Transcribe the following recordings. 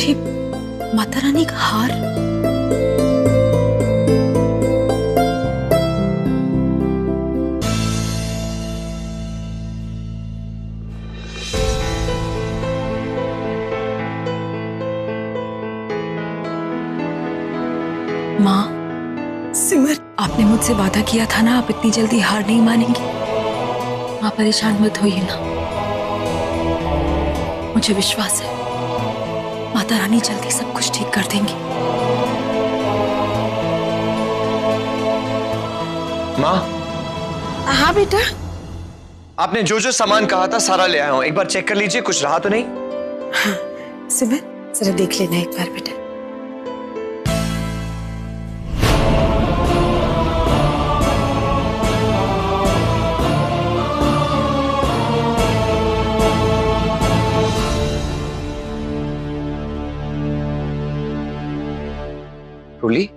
ये माता रानी का हार। माँ, सिमर, आपने मुझसे वादा किया था ना, आप इतनी जल्दी हार नहीं मानेंगी। माँ परेशान मत होइए ना, मुझे विश्वास है माता रानी जल्दी सब कुछ ठीक कर देंगी। माँ। हाँ बेटा। आपने जो जो सामान कहा था सारा ले आया हूँ, एक बार चेक कर लीजिए, कुछ रहा तो नहीं। हाँ सिमर, जरा देख लेना एक बार बेटा। रूली,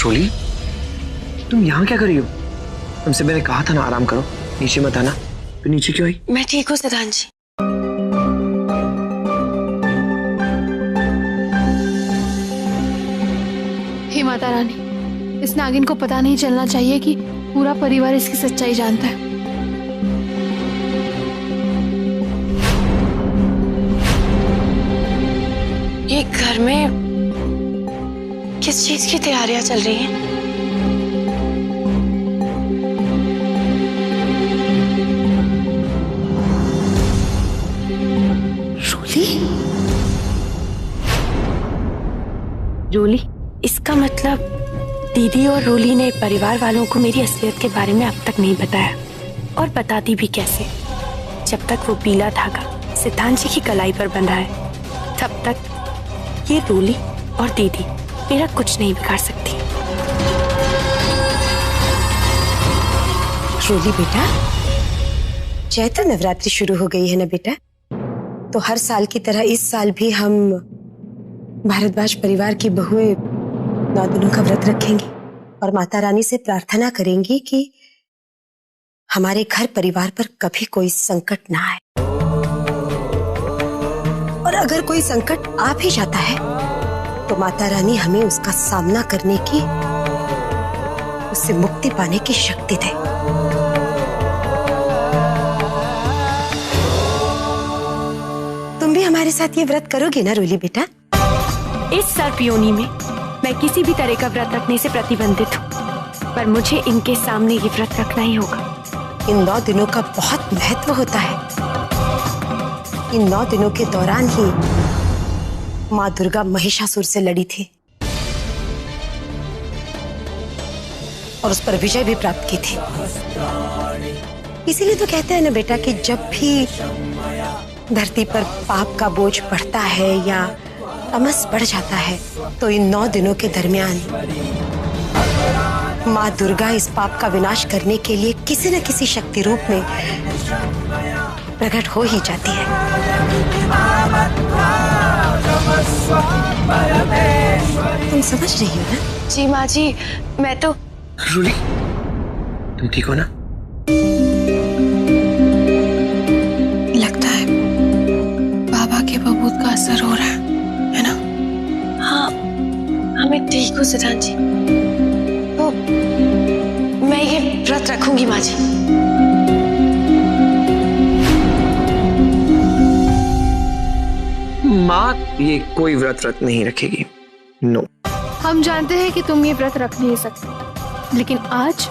रूली, तुम यहाँ क्या कर रही हो? तुमसे मैंने कहा था ना आराम करो, नीचे मत आना। तो नीचे क्यों आई? मैं ठीक हूँ सिद्धांत जी। हे माता रानी, इस नागिन को पता नहीं चलना चाहिए कि पूरा परिवार इसकी सच्चाई जानता है। ये घर में किस चीज की तैयारियां चल रही हैं? रूली, इसका मतलब दीदी और रूली ने परिवार वालों को मेरी असलियत के बारे में अब तक नहीं बताया, और बताती भी कैसे? जब तक वो पीला धागा सिद्धांत जी की कलाई पर बंधा है, तब तक ये रूली और दीदी मेरा कुछ नहीं बिगाड़ सकती। रूली बेटा, चैत्र नवरात्रि शुरू हो गई है ना बेटा, तो हर साल की तरह इस साल भी हम भारद्वाज परिवार की बहुएं 9 दिनों का व्रत रखेंगी और माता रानी से प्रार्थना करेंगी कि हमारे घर परिवार पर कभी कोई संकट ना आए, और अगर कोई संकट आ भी जाता है तो माता रानी हमें उसका सामना करने की, उससे मुक्ति पाने की शक्ति दे। तुम भी हमारे साथ ये व्रत करोगी ना रूली बेटा? इस सर्पयोनी में मैं किसी भी तरह का व्रत रखने से प्रतिबंधित हूँ, पर मुझे इनके सामने ये व्रत रखना ही होगा। इन 9 दिनों का बहुत महत्व होता है। इन 9 दिनों के दौरान ही माँ दुर्गा महिषासुर से लड़ी थी और उस पर विजय भी प्राप्त की थी। इसीलिए तो कहते हैं ना बेटा कि जब भी धरती पर पाप का बोझ बढ़ता है या तमस बढ़ जाता है, तो इन 9 दिनों के दरमियान माँ दुर्गा इस पाप का विनाश करने के लिए किसी न किसी शक्ति रूप में प्रकट हो ही जाती है। तुम समझ रही हो ना? जी माँ जी, मैं तो। रूली, तुम ठीक हो ना? लगता है बाबा के बबूत का असर हो रहा है ना? हाँ, मैं ठीक हूँ सिद्धांत जी। तो मैं ये व्रत रखूंगी माँ जी। माँ ये कोई व्रत नहीं रखेगी। नो। हम जानते हैं कि तुम ये व्रत रख नहीं सकते, लेकिन आज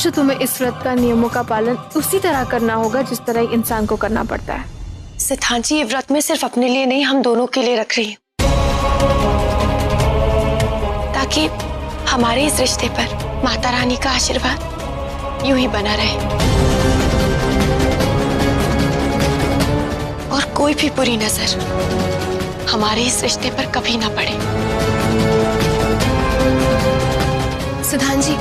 तो तुम्हें इस व्रत का नियमों का पालन उसी तरह करना होगा जिस तरह एक इंसान को करना पड़ता है। सिद्धांत जी, ये व्रत मैं सिर्फ अपने लिए नहीं, हम दोनों के लिए रख रही हूँ, ताकि हमारे इस रिश्ते पर माता रानी का आशीर्वाद यूं ही बना रहे और कोई भी बुरी नजर हमारे इस रिश्ते पर कभी ना पड़े। सिद्धांत जी,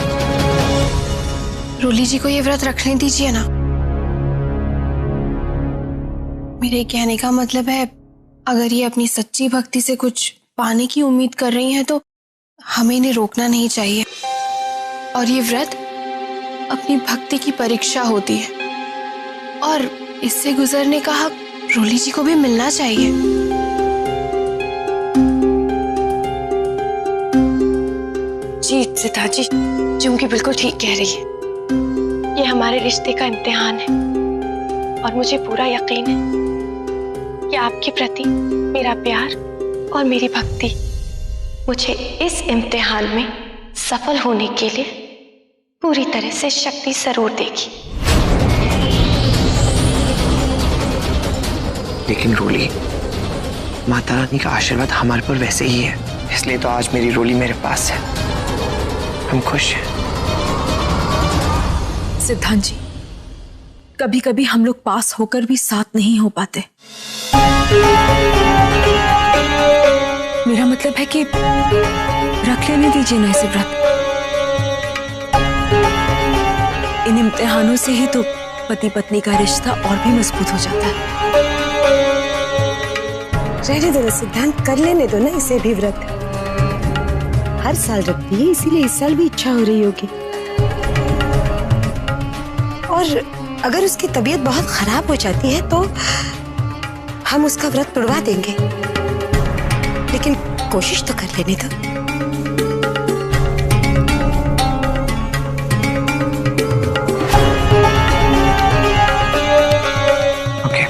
रूली जी को ये व्रत रखने दीजिए ना। मेरे कहने का मतलब है अगर ये अपनी सच्ची भक्ति से कुछ पाने की उम्मीद कर रही हैं तो हमें इन्हें रोकना नहीं चाहिए। और ये व्रत अपनी भक्ति की परीक्षा होती है और इससे गुजरने का हक रोली जी को भी मिलना चाहिए। जी सिद्धा जी, चुमकी बिल्कुल ठीक कह रही है। ये हमारे रिश्ते का इम्तिहान है और मुझे पूरा यकीन है कि आपके प्रति मेरा प्यार और मेरी भक्ति मुझे इस इम्तिहान में सफल होने के लिए पूरी तरह से शक्ति जरूर देगी। लेकिन रोली, माता रानी का आशीर्वाद हमारे पर वैसे ही है, इसलिए तो आज मेरी रोली मेरे पास है। हम खुश हैं। सिद्धांत जी, कभी कभी हम लोग पास होकर भी साथ नहीं हो पाते। मेरा मतलब है कि रख लेने दीजिए ना इसे व्रत। इन इम्तिहानों से ही तो पति पत्नी का रिश्ता और भी मजबूत हो जाता है। रहने दो ना सिद्धांत, कर लेने दो ना इसे भी व्रत। हर साल रखती है, इसीलिए इस साल भी इच्छा हो रही होगी। और अगर उसकी तबीयत बहुत खराब हो जाती है तो हम उसका व्रत तोड़वा देंगे, लेकिन कोशिश तो कर लेने दो। ओके,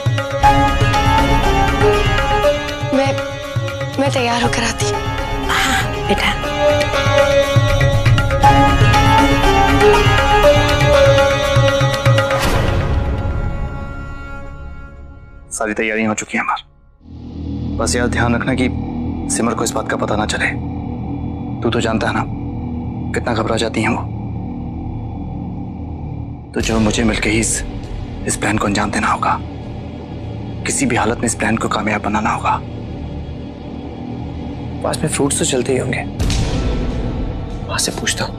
मैं तैयार होकर आती हूँ। हाँ बेटा। सारी तैयारियां हो चुकी हैं हमारी। बस यार ध्यान रखना कि सिमर को इस बात का पता ना चले। तू तो जानता है ना कितना घबरा जाती हैं वो। तो जो मुझे मिलके ही इस प्लान को अंजाम देना होगा। किसी भी हालत में इस प्लान को कामयाब बनाना होगा। पास में फ्रूट्स तो चलते ही होंगे, वहां से पूछता हूँ।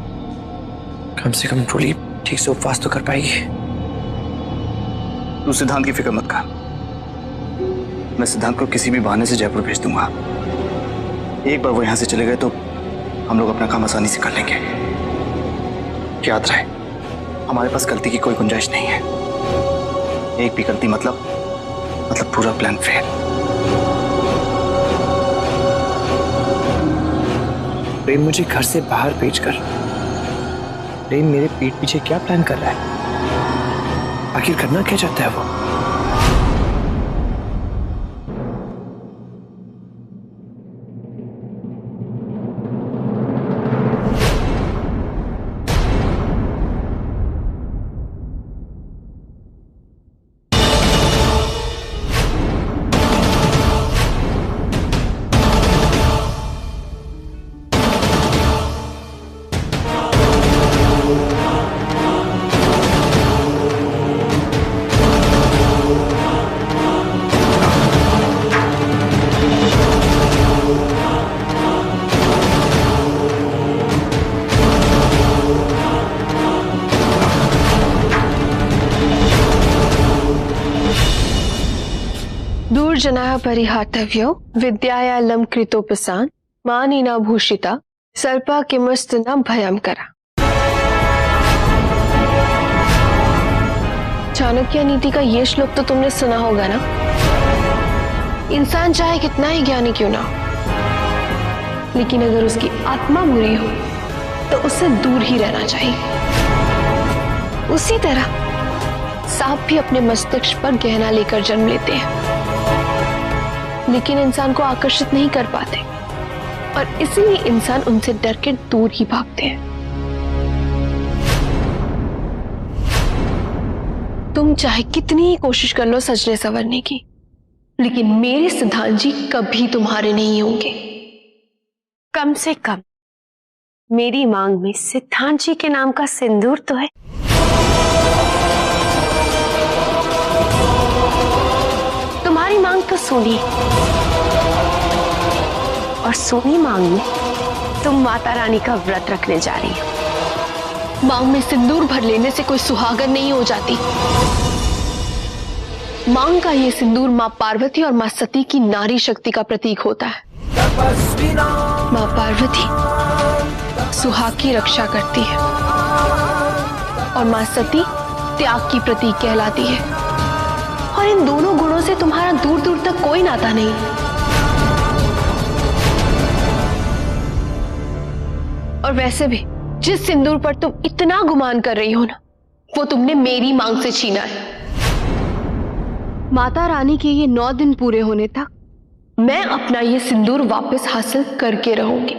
कम से कम रोली ठीक से उपवास तो कर पाएगी। तू सिद्धांत की फिक्र मत कर। मैं सिद्धांत को किसी भी बहाने से जयपुर भेज दूंगा। एक बार वो यहां से चले गए तो हम लोग अपना काम आसानी से कर लेंगे। याद रहे, हमारे पास गलती की कोई गुंजाइश नहीं है। एक भी गलती मतलब पूरा प्लान फेल। प्रेम मुझे घर से बाहर भेजकर प्रेम मेरे पीठ पीछे क्या प्लान कर रहा है? आखिर करना क्या चाहता है वो? दूरजनाः परिहातव्यो विद्यायालं कृतोपसान मानिना भूषिता सर्पा किमस्तु न भयं करा। चाणक्य नीति का ये श्लोक तो तुमने सुना होगा ना। इंसान चाहे कितना ही ज्ञानी क्यों ना हो, लेकिन अगर उसकी आत्मा बुरी हो तो उससे दूर ही रहना चाहिए। उसी तरह सांप भी अपने मस्तिष्क पर गहना लेकर जन्म लेते हैं, लेकिन इंसान को आकर्षित नहीं कर पाते और इसीलिए इंसान उनसे डर के दूर ही भागते हैं। तुम चाहे कितनी ही कोशिश कर लो सजने संवरने की, लेकिन मेरे सिद्धांत जी कभी तुम्हारे नहीं होंगे। कम से कम मेरी मांग में सिद्धांत जी के नाम का सिंदूर तो है। तुम्हारी मांग तो सुनी, और सुनी मांग में तुम माता रानी का व्रत रखने जा रही हो। मांग में सिंदूर भर लेने से कोई सुहागन नहीं हो जाती। मांग का ये सिंदूर माँ पार्वती और माँ सती की नारी शक्ति का प्रतीक होता है। माँ पार्वती सुहाग की रक्षा करती है और माँ सती त्याग की प्रतीक कहलाती है। और इन दोनों गुणों से तुम्हारा दूर दूर तक कोई नाता नहीं। और वैसे भी जिस सिंदूर पर तुम इतना गुमान कर रही हो ना, वो तुमने मेरी मांग से छीना है। माता रानी के ये 9 दिन पूरे होने तक मैं अपना ये सिंदूर वापस हासिल करके रहूंगी।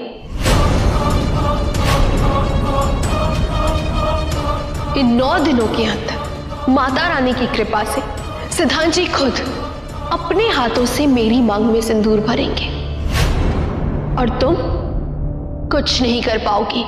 इन 9 दिनों के अंदर माता रानी की कृपा से सिद्धांत जी खुद अपने हाथों से मेरी मांग में सिंदूर भरेंगे और तुम कुछ नहीं कर पाओगी।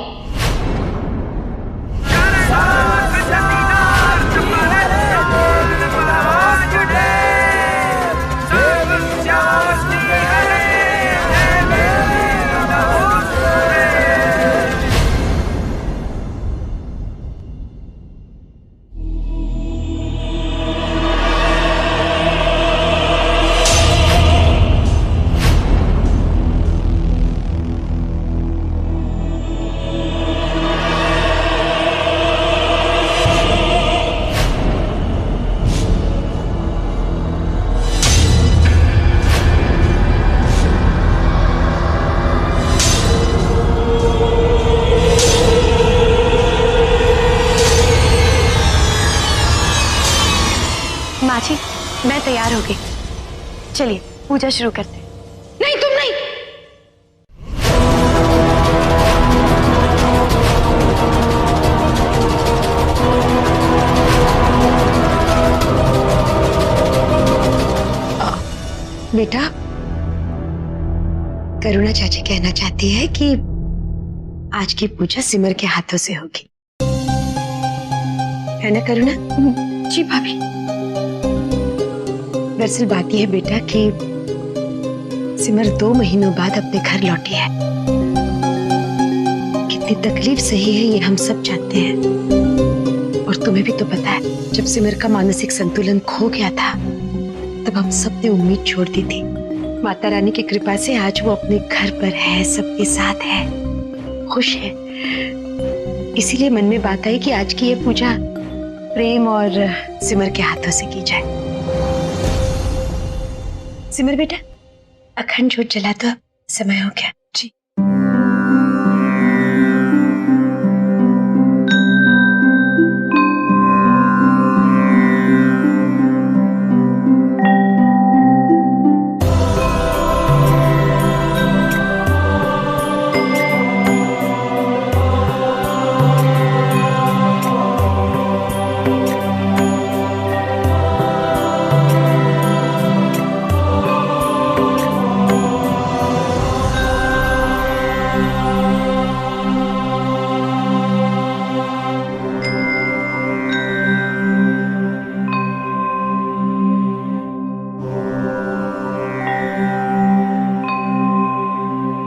माँ जी, मैं तैयार हो गई। चलिए पूजा शुरू करते हैं। नहीं, तुम नहीं। बेटा, करुणा चाची कहना चाहती है कि आज की पूजा सिमर के हाथों से होगी, है ना करुणा? जी भाभी। दरअसल बात यह है बेटा कि सिमर 2 महीनों बाद अपने घर लौटी है। कितनी तकलीफ सही है ये हम सब जानते हैं। और तुम्हें भी तो पता है, जब सिमर का मानसिक संतुलन खो गया था तब हम सब ने उम्मीद छोड़ दी थी। माता रानी की कृपा से आज वो अपने घर पर है, सबके साथ है, खुश है। इसीलिए मन में बात आई कि आज की ये पूजा प्रेम और सिमर के हाथों से की जाए। सिमर बेटा, अखंड ज्योत जला दो, समय हो गया।